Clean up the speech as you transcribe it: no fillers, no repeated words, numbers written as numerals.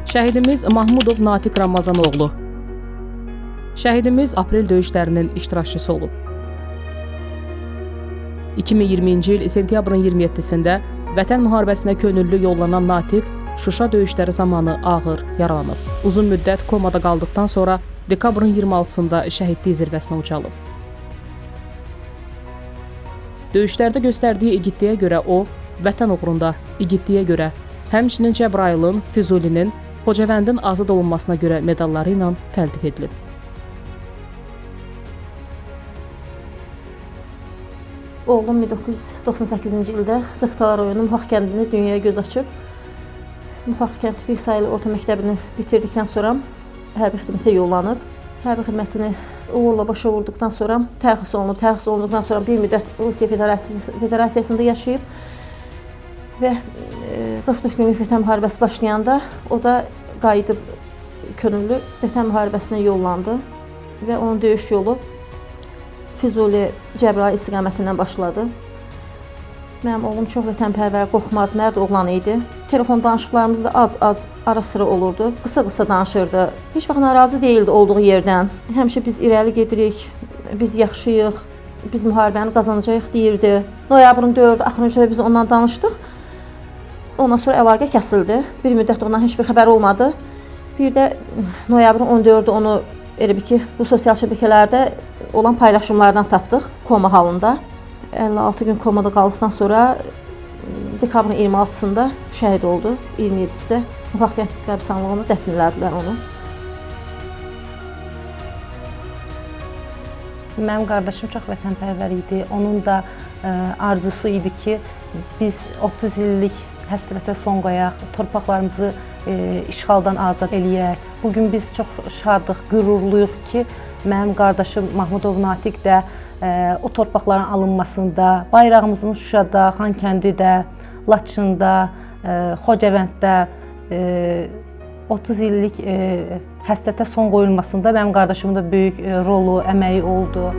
Şəhidimiz Mahmudov Natiq Ramazanoğlu. Şəhidimiz aprel döyüşlərinin iştirakçısı olub. 2020-ci il sentyabrın 27-sində Vətən müharibəsinə könüllü yollanan Natiq Şuşa döyüşləri zamanı ağır yaralanıb. Uzun müddət komada qaldıqdan sonra dekabrın 26-sında şəhidlik zirvəsinə ucalıb. Döyüşlərdə göstərdiyi igidliyə görə o, Vətən uğrunda igidliyə görə, həmçinin Cəbrayılın, Füzulinin, Xocavəndin azad olunmasına görə medalları ilə təltif edilib. Oğlum 1998-ci ildə Zıxtalar rayonu Muxaq kəndində dünyaya göz açıb. Muxaq kənd bir sayılı orta məktəbini bitirdikdən sonra hərbi xidmətə yollanıb. Hərbi xidmətini uğurla başa vurduqdan sonra tərxis olunub. Tərxis olunduqdan sonra bir müddət Rusiya Federasiyasında yaşayıb və 44 günlük Vətən müharibəsi başlayanda o da qayıdıb könüllü Vətən müharibəsinə yollandı və onun döyüş yolu Füzuli, Cəbrayıl istiqamətindən başladı. Mənim oğlum çox vətənpərvər, qorxmaz, mərd oğlan idi. Telefon danışıqlarımız da az ara sıra olurdu. Qısa danışırdı. Heç vaxt narazı deyildi olduğu yerdən. Həmişə biz irəli gedirik, biz yaxşıyıq, biz müharibəni qazanacağıq deyirdi. Noyabrın 4-ü axırıncı biz ondan danışdıq. Ondan sonra əlaqə kəsildi. Bir müddət ondan heç bir xəbər olmadı. Bir də noyabrın 14-ü onu elə bir ki, bu sosial şəbəkələrdə olan paylaşımlardan tapdıq koma halında. 56 gün komada qaldıqdan sonra dekabrın 26-sında şəhid oldu. 27-də Muxaq kənd qəbirstanlığında dəfn elədilər onu. Mənim qardaşım çox vətənpərvər idi. Onun da arzusu idi ki, biz 30 illik həsrətə son qoyaq, torpaqlarımızı işğaldan azad eləyək. Bugün biz çox şadıq, qürurluyuq ki, mənim qardaşım Mahmudov Natiq də o torpaqların alınmasında, bayrağımızın Şuşada, Xankəndidə, Laçında, Xocavənddə 30 illik həsrətə son qoyulmasında mənim qardaşımın da böyük rolu, əməyi oldu.